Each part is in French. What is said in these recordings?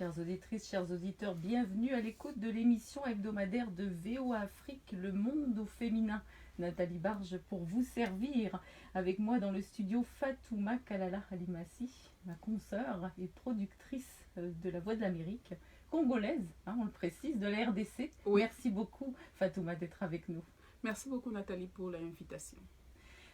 Chères auditrices, chers auditeurs, bienvenue à l'écoute de l'émission hebdomadaire de VOA Afrique, le monde au féminin. Nathalie Barge pour vous servir. Avec moi dans le studio Fatouma Kalala Halimassi, ma consoeur et productrice de La Voix de l'Amérique, congolaise, on le précise, de la RDC. Oui. Merci beaucoup Fatouma d'être avec nous. Merci beaucoup Nathalie pour l'invitation.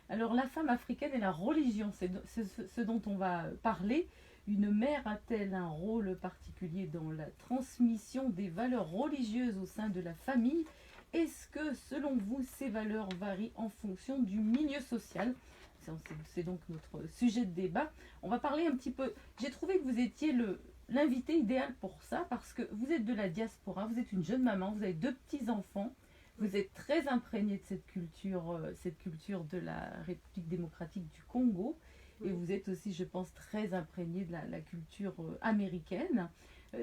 Alors la femme africaine et la religion, c'est ce dont on va parler. Une mère a-t-elle un rôle particulier dans la transmission des valeurs religieuses au sein de la famille? Est-ce que, selon vous, ces valeurs varient en fonction du milieu social? C'est donc notre sujet de débat. On va parler un petit peu... J'ai trouvé que vous étiez l'invité idéal pour ça, parce que vous êtes de la diaspora, vous êtes une jeune maman, vous avez 2 petits-enfants, vous êtes très imprégnée de cette culture de la République démocratique du Congo. Et vous êtes aussi, je pense, très imprégné de la culture américaine.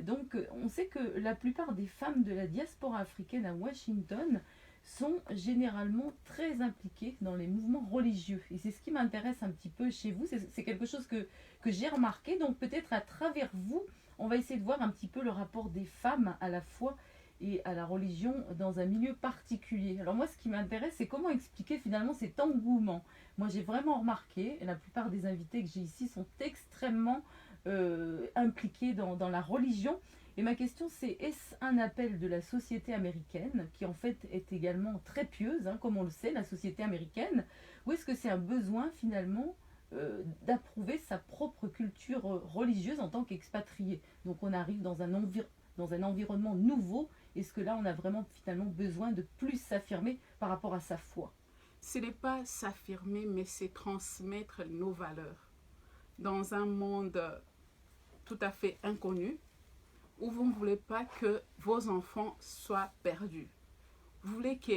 Donc, on sait que la plupart des femmes de la diaspora africaine à Washington sont généralement très impliquées dans les mouvements religieux. Et c'est ce qui m'intéresse un petit peu chez vous. C'est quelque chose que j'ai remarqué. Donc, peut-être à travers vous, on va essayer de voir un petit peu le rapport des femmes à la foi et à la religion dans un milieu particulier. Alors moi, ce qui m'intéresse, c'est comment expliquer finalement cet engouement. Moi, j'ai vraiment remarqué, et la plupart des invités que j'ai ici sont extrêmement impliqués dans la religion. Et ma question, c'est, est-ce un appel de la société américaine, qui en fait est également très pieuse, comme on le sait, la société américaine, ou est-ce que c'est un besoin finalement d'approuver sa propre culture religieuse en tant qu'expatrié? Donc on arrive dans un environnement nouveau. Est-ce que là, on a vraiment finalement besoin de plus s'affirmer par rapport à sa foi? Ce n'est pas s'affirmer, mais c'est transmettre nos valeurs dans un monde tout à fait inconnu, où vous ne voulez pas que vos enfants soient perdus. Vous voulez que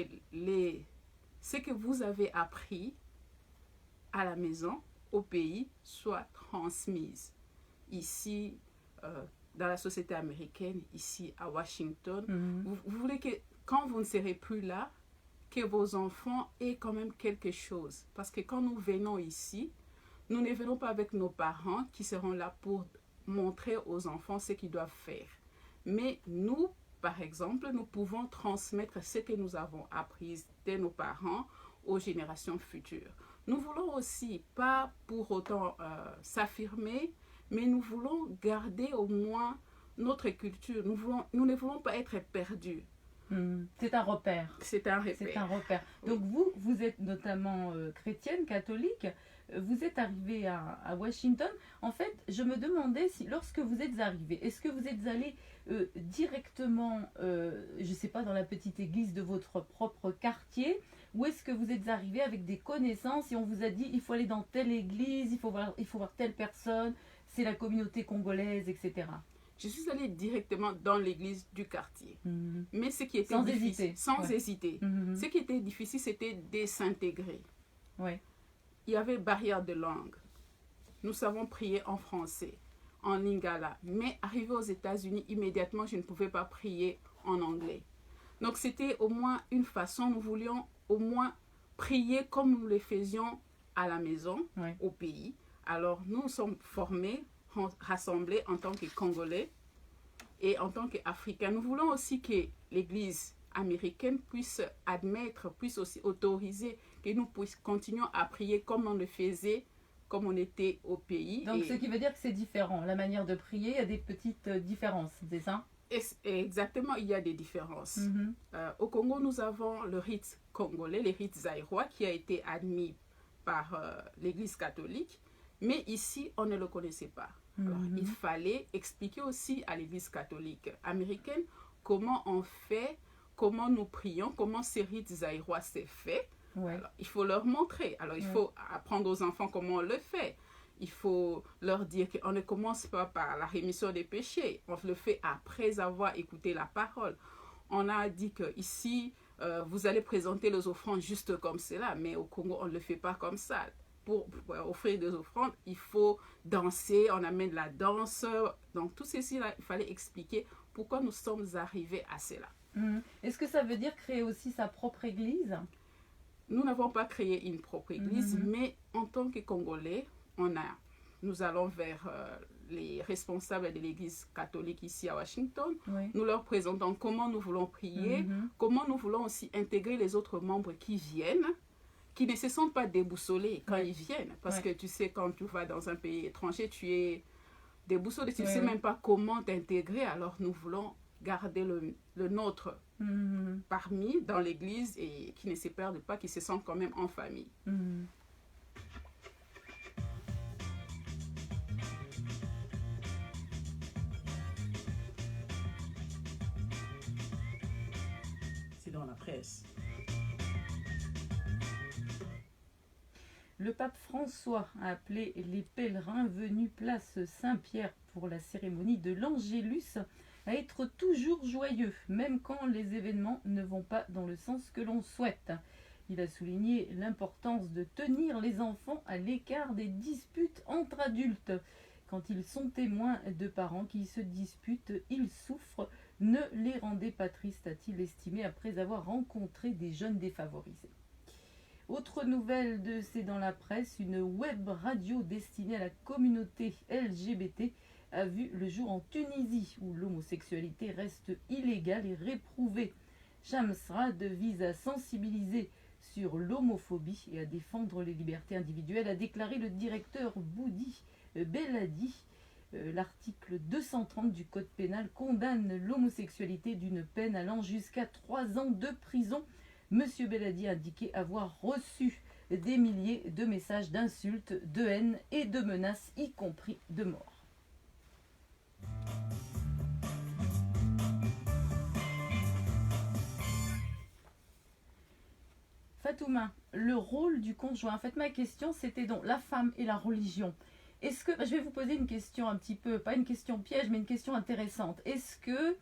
ce que vous avez appris à la maison, au pays, soit transmise. Ici, dans la société américaine, ici à Washington, vous voulez que quand vous ne serez plus là, que vos enfants aient quand même quelque chose. Parce que quand nous venons ici, nous ne venons pas avec nos parents qui seront là pour montrer aux enfants ce qu'ils doivent faire. Mais nous, par exemple, nous pouvons transmettre ce que nous avons appris de nos parents aux générations futures. Nous voulons aussi, pas pour autant s'affirmer, mais nous voulons garder au moins notre culture. Nous ne voulons pas être perdus. C'est un repère. C'est un repère. C'est un repère. Oui. Donc vous êtes notamment chrétienne, catholique. Vous êtes arrivée à Washington. En fait, je me demandais si, lorsque vous êtes arrivée, est-ce que vous êtes allée directement, je ne sais pas, dans la petite église de votre propre quartier, ou est-ce que vous êtes arrivée avec des connaissances et on vous a dit il faut aller dans telle église, il faut voir telle personne, c'est la communauté congolaise, etc. Je suis allée directement dans l'église du quartier. Mais ce qui était Sans difficile, hésiter. sans hésiter. Ce qui était difficile, c'était de s'intégrer. Ouais. Il y avait barrière de langue. Nous savons prier en français, en lingala. Mais arrivé aux États-Unis, immédiatement, je ne pouvais pas prier en anglais. Donc c'était au moins une façon, nous voulions au moins prier comme nous le faisions à la maison, au pays. Alors nous sommes formés, rassemblés en tant que Congolais et en tant qu'Africains. Nous voulons aussi que l'Église américaine puisse admettre, puisse aussi autoriser que nous continuions à prier comme on le faisait, comme on était au pays. Donc ce qui veut dire que c'est différent. La manière de prier, il y a des petites différences, c'est ça? Exactement, il y a des différences. Au Congo, nous avons le rite congolais, le rite zaïrois, qui a été admis par l'Église catholique. Mais ici, on ne le connaissait pas. Alors, il fallait expliquer aussi à l'Église catholique américaine comment on fait, comment nous prions, comment ce rite zaïrois s'est fait. Alors, il faut leur montrer. Alors, il faut apprendre aux enfants comment on le fait. Il faut leur dire qu'on ne commence pas par la rémission des péchés. On le fait après avoir écouté la parole. On a dit qu'ici, vous allez présenter les offrandes juste comme cela. Mais au Congo, on ne le fait pas comme ça. Pour offrir des offrandes, il faut danser, on amène la danse. Donc tout ceci, là, il fallait expliquer pourquoi nous sommes arrivés à cela. Est-ce que ça veut dire créer aussi sa propre église? Nous n'avons pas créé une propre église, mais en tant que Congolais, on a nous allons vers les responsables de l'Église catholique ici à Washington. Oui. Nous leur présentons comment nous voulons prier, comment nous voulons aussi intégrer les autres membres qui viennent, qui ne se sentent pas déboussolés quand ils viennent. Parce que tu sais, quand tu vas dans un pays étranger, tu es déboussolé, tu ne sais même pas comment t'intégrer. Alors nous voulons garder le nôtre parmi dans l'église et qui ne se perdent pas, qui se sentent quand même en famille. C'est dans la presse. Le pape François a appelé les pèlerins venus place Saint-Pierre pour la cérémonie de l'Angélus à être toujours joyeux, même quand les événements ne vont pas dans le sens que l'on souhaite. Il a souligné l'importance de tenir les enfants à l'écart des disputes entre adultes. Quand ils sont témoins de parents qui se disputent, ils souffrent. Ne les rendez pas tristes, a-t-il estimé après avoir rencontré des jeunes défavorisés. Autre nouvelle de C'est dans la presse, une web radio destinée à la communauté LGBT a vu le jour en Tunisie, où l'homosexualité reste illégale et réprouvée. Shamsrad vise à sensibiliser sur l'homophobie et à défendre les libertés individuelles, a déclaré le directeur Boudi Beladi. L'article 230 du Code pénal condamne l'homosexualité d'une peine allant jusqu'à 3 ans de prison. Monsieur Beladi a indiqué avoir reçu des milliers de messages d'insultes, de haine et de menaces, y compris de mort. Fatouma, le rôle du conjoint. En fait, ma question, c'était donc la femme et la religion. Est-ce que, je vais vous poser une question un petit peu, pas une question piège, mais une question intéressante. Est-ce que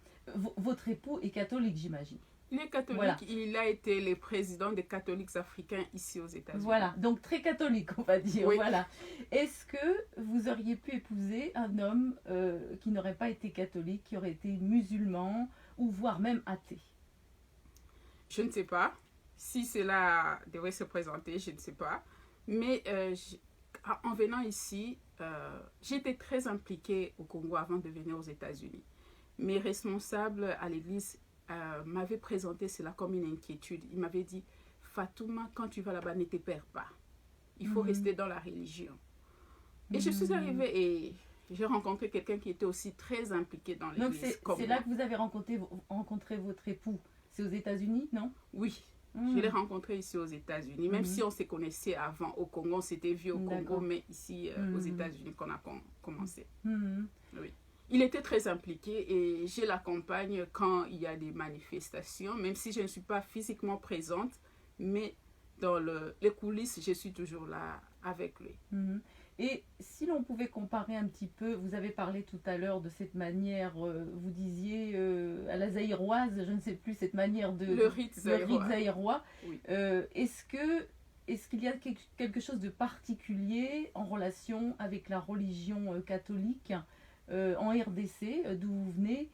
votre époux est catholique, j'imagine? Il est catholique, voilà. Il a été le président des catholiques africains ici aux États-Unis. Voilà, donc très catholique, on va dire. Oui. Voilà. Est-ce que vous auriez pu épouser un homme qui n'aurait pas été catholique, qui aurait été musulman, ou voire même athée? Je ne sais pas. Si cela devrait se présenter, je ne sais pas. Mais en venant ici, j'étais très impliquée au Congo avant de venir aux États-Unis. Mes responsables à l'église m'avaient présenté cela comme une inquiétude. Ils m'avaient dit, Fatouma, quand tu vas là-bas, ne te perds pas. Il faut rester dans la religion. Et je suis arrivée et j'ai rencontré quelqu'un qui était aussi très impliqué dans l'église. Donc c'est là que vous avez rencontré votre époux. C'est aux États-Unis, non? Oui. Je l'ai rencontré ici aux États-Unis, même si on se connaissait avant au Congo, on s'était vu au Congo, mais ici aux États-Unis qu'on a commencé. Oui. Il était très impliqué et je l'accompagne quand il y a des manifestations, même si je ne suis pas physiquement présente, mais dans les coulisses, je suis toujours là avec lui. Et si l'on pouvait comparer un petit peu, vous avez parlé tout à l'heure de cette manière, vous disiez à la zaïroise, je ne sais plus, cette manière de... Le rite zaïrois. Oui. Est-ce qu'il y a quelque chose de particulier en relation avec la religion catholique en RDC, d'où vous venez,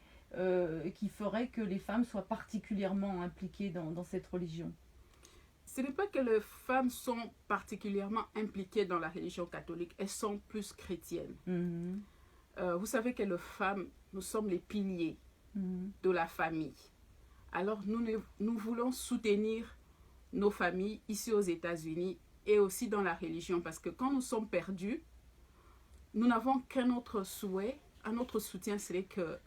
qui ferait que les femmes soient particulièrement impliquées dans cette religion? Ce n'est pas que les femmes sont particulièrement impliquées dans la religion catholique, elles sont plus chrétiennes. Vous savez que les femmes, nous sommes les piliers de la famille. Alors nous voulons soutenir nos familles ici aux États-Unis et aussi dans la religion, parce que quand nous sommes perdus, nous n'avons qu'un autre souhait, un autre soutien, c'est que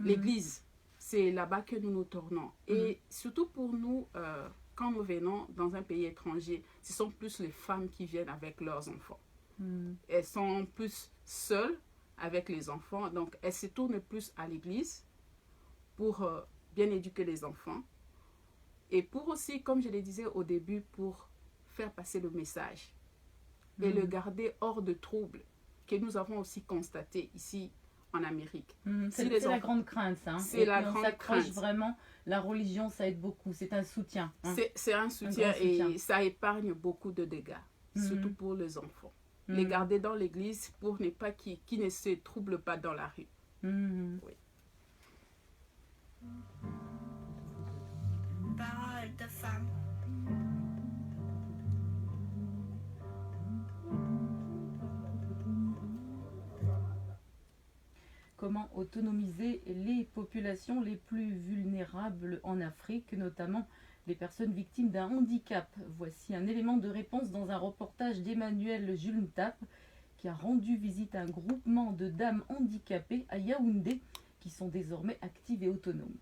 l'Église, c'est là-bas que nous nous tournons. Et surtout pour nous... quand nous venons dans un pays étranger, ce sont plus les femmes qui viennent avec leurs enfants. Elles sont plus seules avec les enfants, donc elles se tournent plus à l'église pour bien éduquer les enfants. Et pour aussi, comme je le disais au début, pour faire passer le message et le garder hors de trouble, que nous avons aussi constaté ici en Amérique. C'est la grande crainte, ça. C'est la grande crainte. Vraiment, la religion, ça aide beaucoup. C'est un soutien. C'est un soutien et ça épargne beaucoup de dégâts, surtout pour les enfants. Les garder dans l'église pour ne pas qu'ils ne se troublent pas dans la rue. Oui. Parole de femme. comment autonomiser les populations les plus vulnérables en Afrique, notamment les personnes victimes d'un handicap. Voici un élément de réponse dans un reportage d'Emmanuel Julntap qui a rendu visite à un groupement de dames handicapées à Yaoundé qui sont désormais actives et autonomes.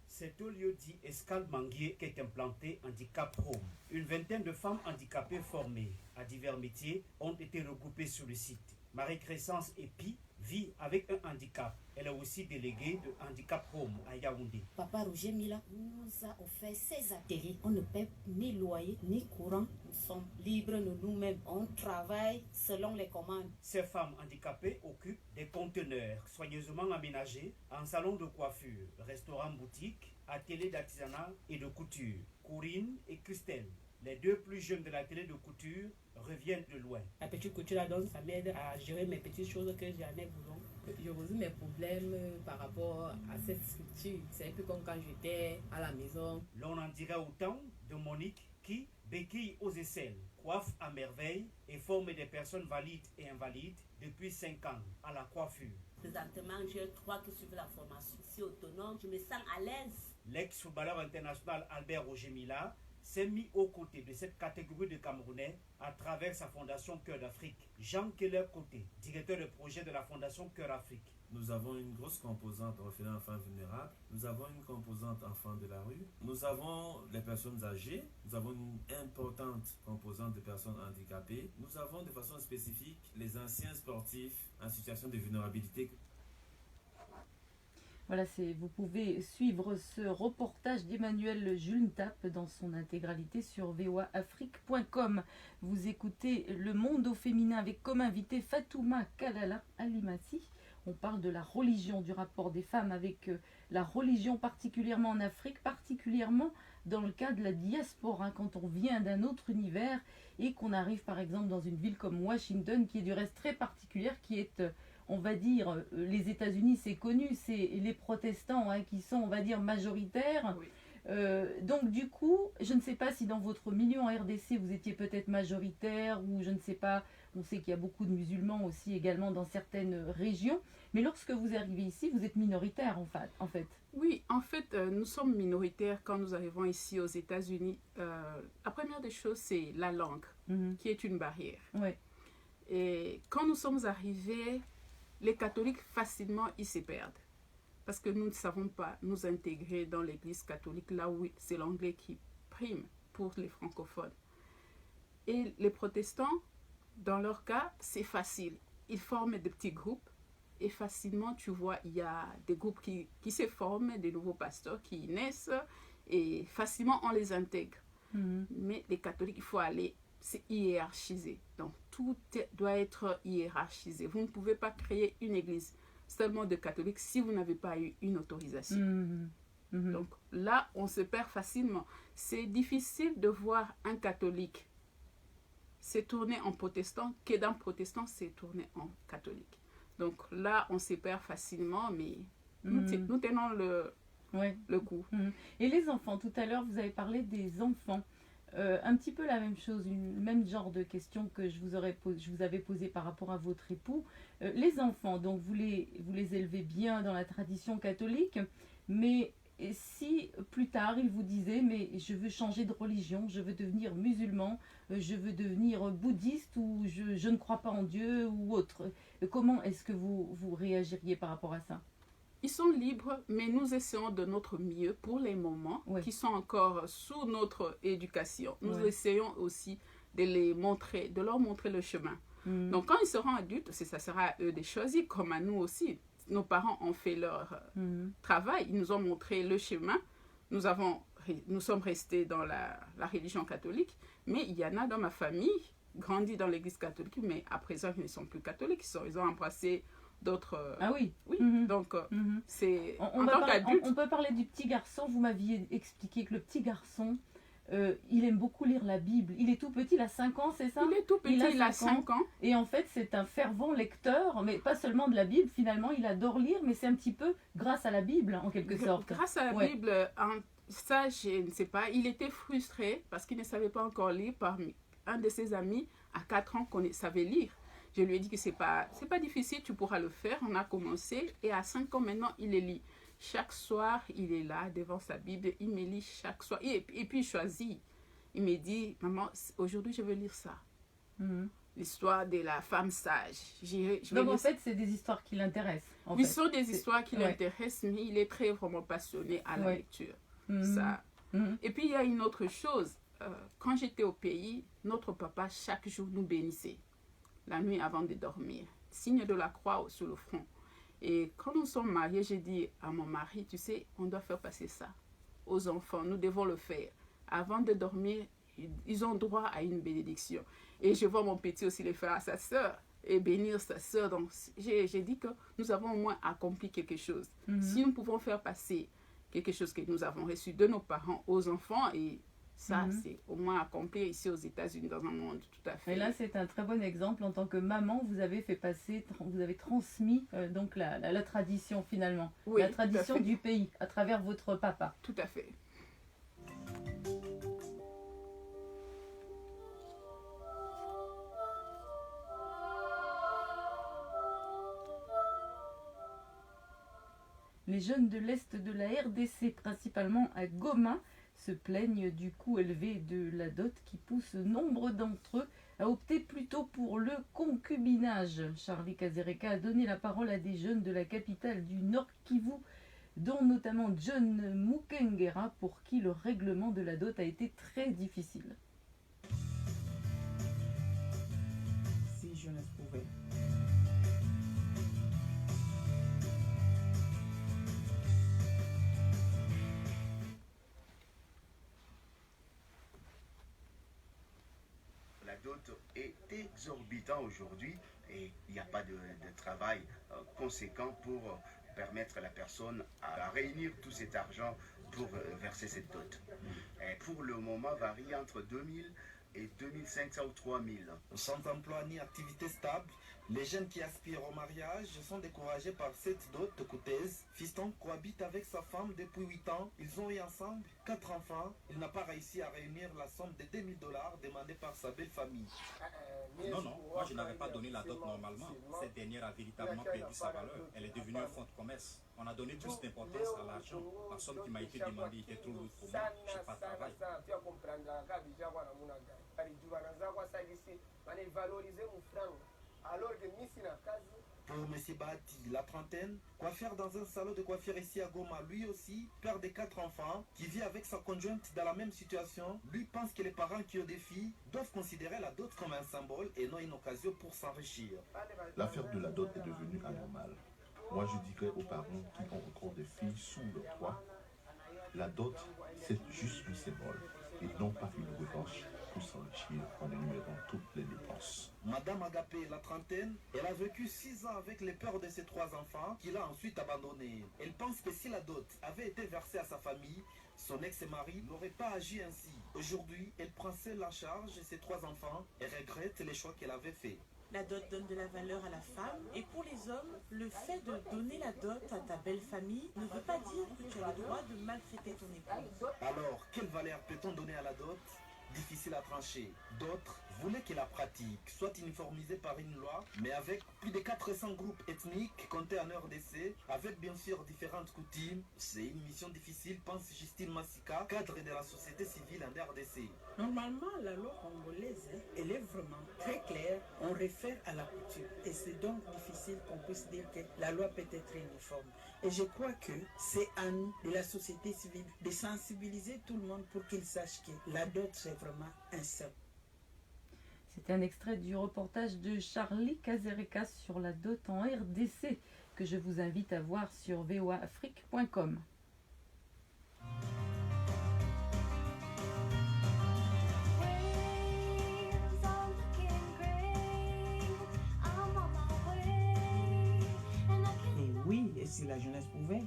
C'est au lieu dit Escale Manguier qu'est implanté Handicap Home. Une vingtaine de femmes handicapées formées à divers métiers ont été regroupées sur le site. Marie-Crescence Epi vit avec un handicap. Elle est aussi déléguée de Handicap Home à Yaoundé. Papa Roger Mila nous a offert 16 ateliers. On ne paie ni loyer ni courant. Nous sommes libres de nous-mêmes. On travaille selon les commandes. Ces femmes handicapées occupent des conteneurs soigneusement aménagés en salon de coiffure, restaurant boutique, atelier d'artisanat et de couture. Corinne et Christelle, les deux plus jeunes de l'atelier de couture, reviennent de loin. La petite couture là, donc, ça m'aide à gérer mes petites choses que j'en ai besoin. Je résous mes problèmes par rapport à cette structure. C'est un peu comme quand j'étais à la maison. L'on en dirait autant de Monique qui béquille aux aisselles, coiffe à merveille et forme des personnes valides et invalides depuis 5 ans à la coiffure. Présentement, j'ai 3 qui suivent la formation. Je suis autonome, je me sens à l'aise. L'ex-footballeur international Albert Roger Mila s'est mis aux côtés de cette catégorie de Camerounais à travers sa fondation Cœur d'Afrique. Jean Keller Côté, directeur de projet de la fondation Cœur Afrique. Nous avons une grosse composante orphelins enfants vulnérables. Nous avons une composante enfants de la rue. Nous avons les personnes âgées. Nous avons une importante composante de personnes handicapées. Nous avons de façon spécifique les anciens sportifs en situation de vulnérabilité. Voilà, vous pouvez suivre ce reportage d'Emmanuel Julntap dans son intégralité sur voaafrique.com. Vous écoutez Le Monde au féminin avec comme invité Fatouma Kalala Alimassi. On parle de la religion, du rapport des femmes avec la religion, particulièrement en Afrique, particulièrement dans le cas de la diaspora, quand on vient d'un autre univers et qu'on arrive par exemple dans une ville comme Washington, qui est du reste très particulière, qui est... on va dire, les États-Unis, c'est connu, c'est les protestants qui sont, on va dire, majoritaires. Oui. Donc du coup, je ne sais pas si dans votre milieu en RDC, vous étiez peut-être majoritaire ou je ne sais pas, on sait qu'il y a beaucoup de musulmans aussi également dans certaines régions, mais lorsque vous arrivez ici, vous êtes minoritaire en fait. Oui, en fait, nous sommes minoritaires quand nous arrivons ici aux États-Unis. La première des choses, c'est la langue, qui est une barrière. Ouais. Et quand nous sommes arrivés, les catholiques, facilement, ils se perdent. Parce que nous ne savons pas nous intégrer dans l'église catholique, là où c'est l'anglais qui prime pour les francophones. Et les protestants, dans leur cas, c'est facile. Ils forment des petits groupes et facilement, tu vois, il y a des groupes qui se forment, des nouveaux pasteurs qui naissent et facilement, on les intègre. Mais les catholiques, il faut aller... c'est hiérarchisé. Donc, tout doit être hiérarchisé. Vous ne pouvez pas créer une église seulement de catholiques si vous n'avez pas eu une autorisation. Donc, là, on se perd facilement. C'est difficile de voir un catholique se tourner en protestant que d'un protestant se tourner en catholique. Donc, là, on se perd facilement, mais nous tenons le coup. Et les enfants, tout à l'heure, vous avez parlé des enfants. Un petit peu la même chose, le même genre de question que je vous avais posé par rapport à votre époux. Les enfants, donc vous les élevez bien dans la tradition catholique, mais si plus tard ils vous disaient mais je veux changer de religion, je veux devenir musulman, je veux devenir bouddhiste ou je ne crois pas en Dieu ou autre, comment est-ce que vous réagiriez par rapport à ça ? Ils sont libres, mais nous essayons de notre mieux pour les moments qui sont encore sous notre éducation. Nous essayons aussi de leur montrer le chemin. Donc, quand ils seront adultes, ça sera à eux de choisir, comme à nous aussi. Nos parents ont fait leur travail, ils nous ont montré le chemin. Nous sommes restés dans la religion catholique, mais il y en a dans ma famille, grandi dans l'église catholique, mais à présent, ils ne sont plus catholiques, ils ont embrassé d'autres... Ah oui. Donc, c'est... On peut parler du petit garçon. Vous m'aviez expliqué que le petit garçon, il aime beaucoup lire la Bible. Il est tout petit, il a 5 ans, c'est ça ? Il est tout petit, il a 5 ans. Et en fait, c'est un fervent lecteur, mais pas seulement de la Bible. Finalement, il adore lire, mais c'est un petit peu grâce à la Bible, en quelque sorte. Grâce à la Bible, ça, je ne sais pas. Il était frustré parce qu'il ne savait pas encore lire parmi un de ses amis à 4 ans qu'on savait lire. Je lui ai dit que c'est pas difficile, tu pourras le faire. On a commencé et à 5 ans maintenant, il les lit. Chaque soir, il est là devant sa Bible, il me lit chaque soir. Et puis il choisit. Il me dit, maman, aujourd'hui je veux lire ça. L'histoire de la femme sage. Donc en fait, c'est des histoires qui l'intéressent. Ce sont des histoires qui l'intéressent, mais il est très vraiment passionné à la lecture. Ça. Et puis il y a une autre chose. Quand j'étais au pays, notre papa chaque jour nous bénissait. La nuit avant de dormir. Signe de la croix sur le front. Et quand nous sommes mariés, j'ai dit à mon mari, tu sais, on doit faire passer ça aux enfants. Nous devons le faire. Avant de dormir, ils ont droit à une bénédiction. Et je vois mon petit aussi le faire à sa sœur et bénir sa sœur. Donc, j'ai dit que nous avons au moins accompli quelque chose. Si nous pouvons faire passer quelque chose que nous avons reçu de nos parents aux enfants, et ça, c'est au moins accompli ici aux États-Unis, dans un monde tout à fait. Et là, c'est un très bon exemple. En tant que maman, vous avez fait passer, vous avez transmis donc la tradition finalement. Oui, la tradition du pays à travers votre papa. Tout à fait. Les jeunes de l'Est de la RDC, principalement à Goma, se plaignent du coût élevé de la dot qui pousse nombre d'entre eux à opter plutôt pour le concubinage. Charlie Kazereka a donné la parole à des jeunes de la capitale du Nord Kivu, dont notamment John Mukengera, pour qui le règlement de la dot a été très difficile. Si jeunesse pouvait. La dot est exorbitant aujourd'hui et il n'y a pas de travail conséquent pour permettre à la personne à réunir tout cet argent pour verser cette dot. Et pour le moment, varie entre 2000 et 2500 ou 3000. Sans emploi ni activité stable, les jeunes qui aspirent au mariage sont découragés par cette dot coûteuse. Fiston cohabite avec sa femme depuis 8 ans. Ils ont eu ensemble 4 enfants. Il n'a pas réussi à réunir la somme de $2000 demandée par sa belle famille. Non, moi je n'avais pas donné la dot normalement. Cette dernière a véritablement perdu sa valeur. Elle est devenue un fonds de commerce. On a donné plus d'importance à l'argent. La somme qui m'a été demandée était trop lourde pour moi. Je n'ai pas de travail. Pour M. Bahati, la trentaine, coiffeur dans un salon de coiffure ici à Goma, lui aussi, père de 4 enfants, qui vit avec sa conjointe dans la même situation, lui pense que les parents qui ont des filles doivent considérer la dot comme un symbole et non une occasion pour s'enrichir. L'affaire de la dot est devenue anormale. Moi, je dirais aux parents qui ont encore des filles sous le toit, la dot, c'est juste un symbole et non pas une revanche pour s'enrichir en énumérant toutes les dépenses. Madame Agapé, la trentaine, elle a vécu 6 ans avec les peurs de ses 3 enfants qu'il a ensuite abandonnés. Elle pense que si la dot avait été versée à sa famille, son ex-mari n'aurait pas agi ainsi. Aujourd'hui, elle prend seule en charge ses 3 enfants et regrette les choix qu'elle avait faits. La dot donne de la valeur à la femme et pour les hommes, le fait de donner la dot à ta belle famille ne veut pas dire que tu as le droit de maltraiter ton épouse. Alors, quelle valeur peut-on donner à la dot ? Difficile à trancher. D'autres voulaient que la pratique soit uniformisée par une loi, mais avec plus de 400 groupes ethniques comptés en RDC, avec bien sûr différentes coutumes. C'est une mission difficile, pense Justine Massika, cadre de la société civile en RDC. Normalement, la loi congolaise, elle est vraiment très claire. On réfère à la coutume. Et c'est donc difficile qu'on puisse dire que la loi peut être uniforme. Et je crois que c'est à nous, de la société civile, de sensibiliser tout le monde pour qu'ils sachent que la dot, c'est vraiment un symbole. C'était un extrait du reportage de Charlie Kazereka sur la dot en RDC que je vous invite à voir sur voaafrique.com. Et oui, et si la jeunesse pouvait.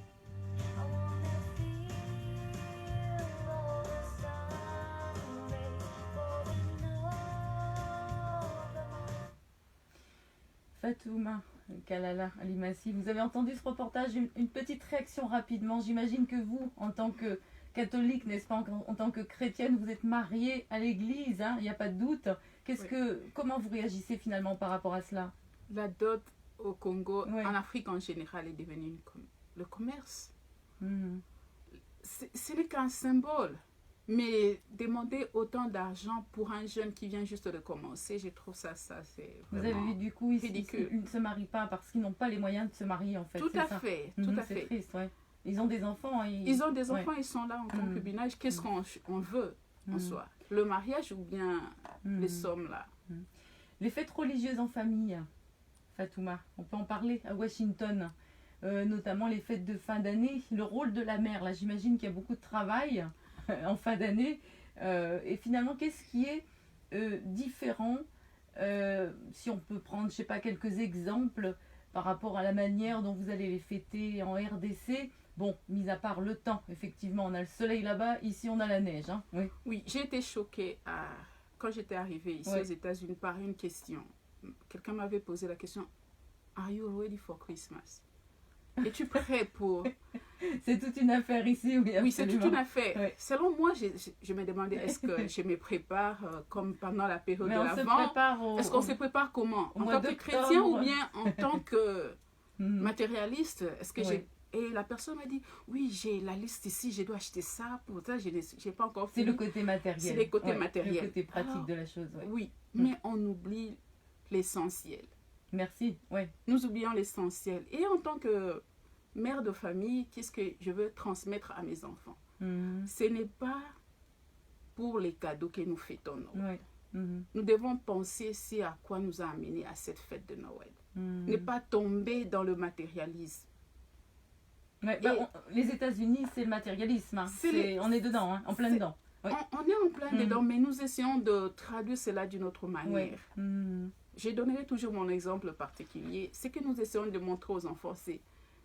Fatouma Kalala Alimassi, vous avez entendu ce reportage, une petite réaction rapidement. J'imagine que vous, en tant que catholique, n'est-ce pas, en tant que chrétienne, vous êtes mariée à l'église, hein, il n'y a pas de doute. Comment vous réagissez finalement par rapport à cela? La dot au Congo, en Afrique en général, est devenue le commerce. Ce n'est qu'un symbole. Mais demander autant d'argent pour un jeune qui vient juste de commencer, je trouve ça c'est vraiment ridicule. Vous avez vu, du coup, ils ne se marient pas parce qu'ils n'ont pas les moyens de se marier, en fait. Tout à fait. C'est triste, ouais. Ils ont des enfants. Ils ont des enfants, ils sont là en concubinage. Qu'est-ce qu'on veut en soi? Le mariage ou bien les sommes là? Les fêtes religieuses en famille, Fatouma, on peut en parler à Washington, notamment les fêtes de fin d'année, le rôle de la mère. Là, j'imagine qu'il y a beaucoup de travail en fin d'année. Et finalement, qu'est-ce qui est différent, si on peut prendre, je sais pas, quelques exemples par rapport à la manière dont vous allez les fêter en RDC? Bon, mis à part le temps, effectivement, on a le soleil là-bas, ici on a la neige. Hein. Oui, j'ai été choquée quand j'étais arrivée ici aux États-Unis par une question. Quelqu'un m'avait posé la question, Are you ready for Christmas? Es-tu prêt pour... C'est toute une affaire ici, oui. Oui, c'est toute une affaire. Oui. Selon moi, je me demandais, est-ce que je me prépare comme pendant la période de l'Avent? Est-ce qu'on se prépare comment? En tant que chrétien ou bien en tant que matérialiste? Est-ce que j'ai... Et la personne m'a dit, oui, j'ai la liste ici, je dois acheter ça. Pour ça, je n'ai pas encore fini. C'est le côté matériel. C'est le côté matériel. Le côté pratique de la chose, oui. Mais on oublie l'essentiel. Merci, oui. Nous oublions l'essentiel. Et en tant que mère de famille, qu'est-ce que je veux transmettre à mes enfants? Ce n'est pas pour les cadeaux que nous fêtons Noël. Nous devons penser si à quoi nous a amené à cette fête de Noël. Ne pas tomber dans le matérialisme. Les États-Unis, c'est le matérialisme. Hein. On est dedans, hein, en plein dedans. On est en plein dedans, mais nous essayons de traduire cela d'une autre manière. Je donnerai toujours mon exemple particulier. Ce que nous essayons de montrer aux enfants, c'est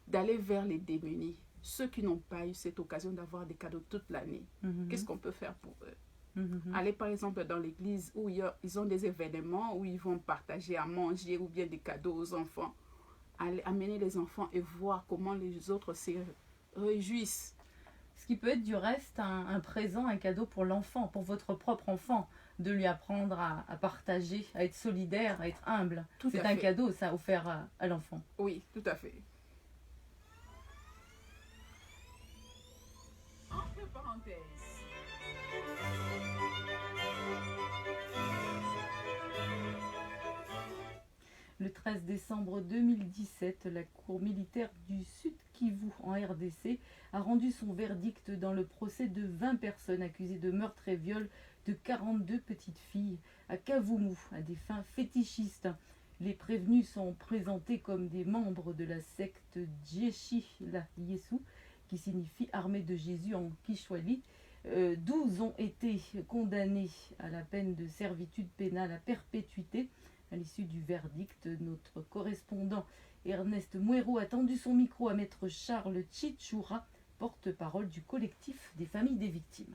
d'aller vers les démunis, ceux qui n'ont pas eu cette occasion d'avoir des cadeaux toute l'année. Qu'est-ce qu'on peut faire pour eux? Aller par exemple dans l'église où ils ont des événements, où ils vont partager à manger ou bien des cadeaux aux enfants. Aller amener les enfants et voir comment les autres se réjouissent. Ce qui peut être du reste un présent, un cadeau pour l'enfant, pour votre propre enfant, de lui apprendre à partager, à être solidaire, à être humble. C'est un cadeau, ça, offert à l'enfant. Oui, tout à fait. Entre parenthèses. Le 13 décembre 2017, la Cour militaire du Sud Kivu en RDC a rendu son verdict dans le procès de 20 personnes accusées de meurtre et viol de 42 petites filles à Kavumu, à des fins fétichistes. Les prévenus sont présentés comme des membres de la secte Djeshi la Yesu, qui signifie armée de Jésus en Kishwali. 12 ont été condamnés à la peine de servitude pénale à perpétuité. À l'issue du verdict, notre correspondant Ernest Mouero a tendu son micro à maître Charles Chichoura, porte-parole du collectif des familles des victimes.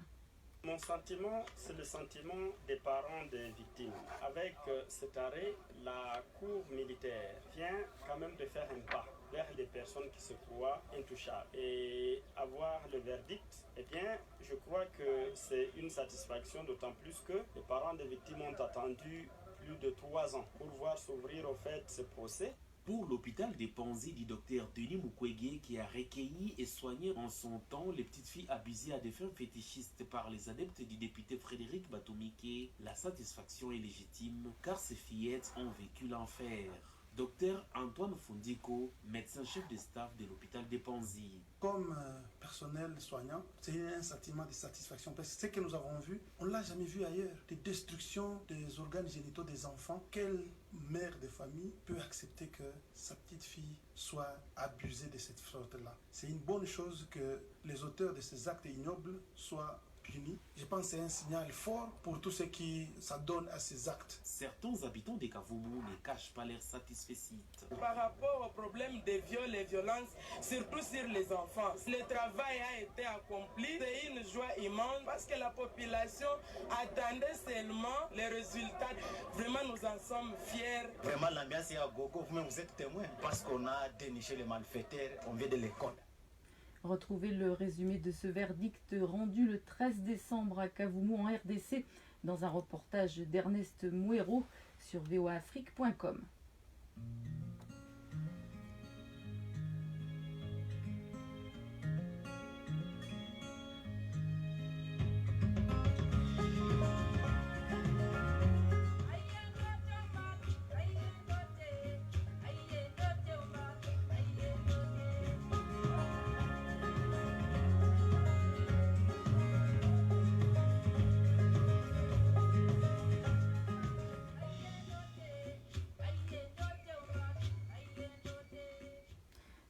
Mon sentiment, c'est le sentiment des parents des victimes. Avec cet arrêt, la Cour militaire vient quand même de faire un pas vers les personnes qui se croient intouchables. Et avoir le verdict, eh bien, je crois que c'est une satisfaction, d'autant plus que les parents des victimes ont attendu plus de 3 ans pour voir s'ouvrir au fait ce procès. Pour l'hôpital des Panzi du docteur Denis Mukwege qui a recueilli et soigné en son temps les petites filles abusées à des fins fétichistes par les adeptes du député Frédéric Batomike, la satisfaction est légitime car ces fillettes ont vécu l'enfer. Docteur Antoine Fondiko, médecin-chef de staff de l'hôpital des Panzi. Comme personnel soignant, c'est un sentiment de satisfaction parce que ce que nous avons vu, on ne l'a jamais vu ailleurs. Des destructions des organes génitaux des enfants. Quelle mère de famille peut accepter que sa petite fille soit abusée de cette sorte-là? C'est une bonne chose que les auteurs de ces actes ignobles soient punis. Je pense que c'est un signal fort pour tous ceux qui s'adonnent à ces actes. Certains habitants de Kavumu ne cachent pas leur satisfaction. Par rapport au problème des viols et violences, surtout sur les enfants, le travail a été accompli. C'est une joie immense parce que la population attendait seulement les résultats. Vraiment, nous en sommes fiers. Vraiment, l'ambiance est à gogo. Vous-même, vous êtes témoin parce qu'on a déniché les malfaiteurs. On vient de l'école. Retrouvez le résumé de ce verdict rendu le 13 décembre à Kavumu en RDC dans un reportage d'Ernest Mouero sur voaafrique.com.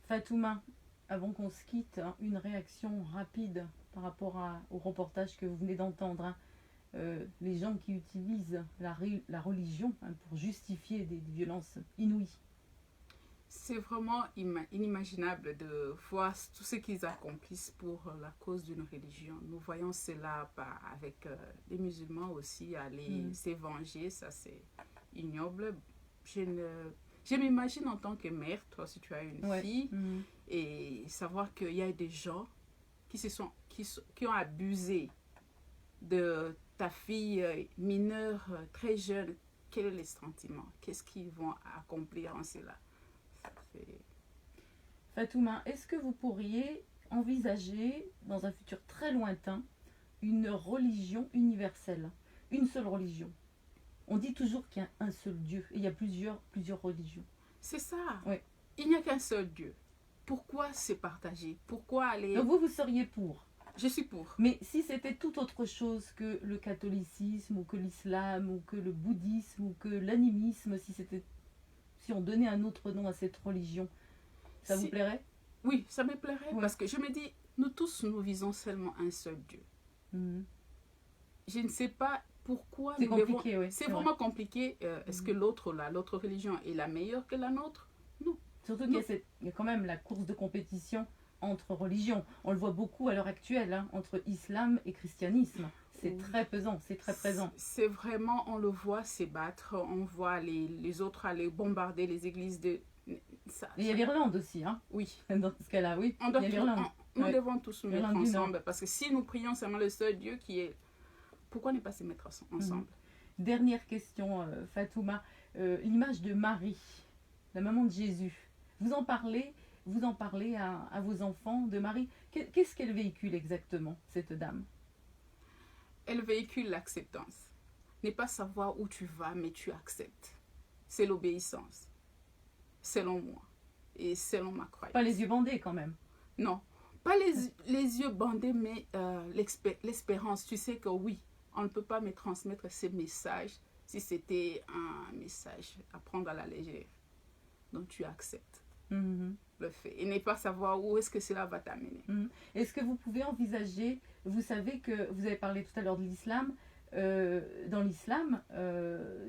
Fatouma, avant qu'on se quitte, hein, une réaction rapide par rapport au reportage que vous venez d'entendre. Hein. Les gens qui utilisent la religion hein, pour justifier des violences inouïes. C'est vraiment inimaginable de voir tout ce qu'ils accomplissent pour la cause d'une religion. Nous voyons cela avec les musulmans aussi, aller s'évanger, ça c'est ignoble. Je m'imagine en tant que mère, toi si tu as une fille, et savoir qu'il y a des gens qui ont abusé de ta fille mineure, très jeune. Quel est le sentiment? Qu'est-ce qu'ils vont accomplir en cela? Fatouma, est-ce que vous pourriez envisager, dans un futur très lointain, une religion universelle? Une seule religion? On dit toujours qu'il y a un seul Dieu et il y a plusieurs religions. C'est ça. Oui. Il n'y a qu'un seul Dieu. Pourquoi se partager? Pourquoi aller... Donc vous seriez pour? Je suis pour. Mais si c'était tout autre chose que le catholicisme ou que l'islam ou que le bouddhisme ou que l'animisme, si on donnait un autre nom à cette religion, ça vous plairait? Oui, ça me plairait parce que je me dis, nous tous, nous visons seulement un seul Dieu. Je ne sais pas pourquoi c'est compliqué, oui. C'est vraiment compliqué. Est-ce que l'autre religion est la meilleure que la nôtre? Non. Surtout qu'il y a quand même la course de compétition entre religions. On le voit beaucoup à l'heure actuelle, hein, entre islam et christianisme. C'est très pesant, c'est très présent. C'est vraiment, on le voit s'ébattre, on voit les autres aller bombarder les églises de... Ça, et il y a l'Irlande aussi, hein? Oui. Dans ce cas-là, oui. Nous devons tous nous mettre ensemble, parce que si nous prions seulement le seul Dieu qui est... Pourquoi ne pas se mettre ensemble? Dernière question, Fatouma. L'image de Marie, la maman de Jésus. Vous en parlez à vos enfants de Marie. Qu'est-ce qu'elle véhicule exactement, cette dame? Elle véhicule l'acceptance. Ne pas savoir où tu vas, mais tu acceptes. C'est l'obéissance. Selon moi. Et selon ma croyance. Pas les yeux bandés quand même. Non. Pas les yeux bandés, mais l'espérance. Tu sais que oui, on ne peut pas me transmettre ces messages si c'était un message à prendre à la légère. Donc tu acceptes le fait. Et ne pas savoir où est-ce que cela va t'amener. Est-ce que vous pouvez envisager, vous savez que vous avez parlé tout à l'heure de l'islam, dans l'islam,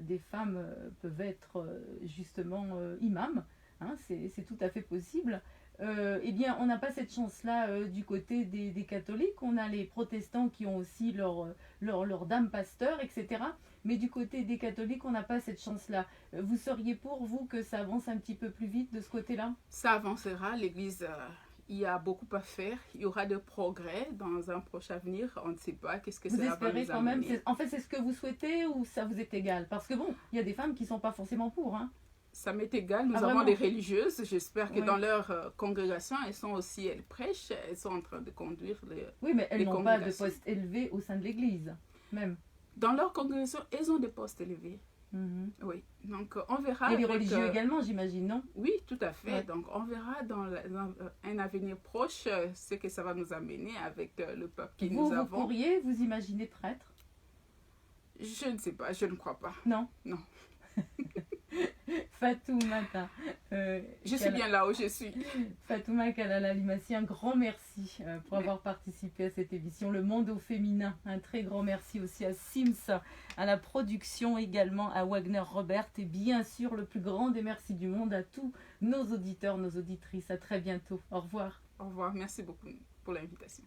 des femmes peuvent être justement imams, hein, c'est tout à fait possible. Eh bien, on n'a pas cette chance-là du côté des catholiques. On a les protestants qui ont aussi leur dame pasteur, etc. Mais du côté des catholiques, on n'a pas cette chance-là. Vous seriez pour, vous, que ça avance un petit peu plus vite de ce côté-là? Ça avancera. L'Église, il y a beaucoup à faire. Il y aura de progrès dans un prochain avenir. On ne sait pas qu'est-ce que ça va nous amener. Vous espérez quand même? En fait, c'est ce que vous souhaitez ou ça vous est égal? Parce que bon, il y a des femmes qui ne sont pas forcément pour, hein. Ça m'est égal. Nous avons des religieuses. J'espère que dans leur congrégation, elles prêchent, elles sont en train de conduire les Oui, mais elles n'ont pas de poste élevé au sein de l'Église, même. Dans leur congrégation, elles ont des postes élevés. Oui, donc on verra. Et les religieux également, j'imagine, non? Oui, tout à fait. Donc on verra dans un avenir proche ce que ça va nous amener avec le peuple que nous avons. Vous pourriez vous imaginer prêtre? Je ne sais pas, je ne crois pas. Non? Non. Fatoumata. Je suis bien là où je suis. Fatouma Kalala Limassi, un grand merci pour avoir participé à cette émission Le Monde au féminin. Un très grand merci aussi à Sims, à la production également, à Wagner Robert et bien sûr le plus grand des merci du monde à tous nos auditeurs, nos auditrices. À très bientôt. Au revoir. Au revoir. Merci beaucoup pour l'invitation.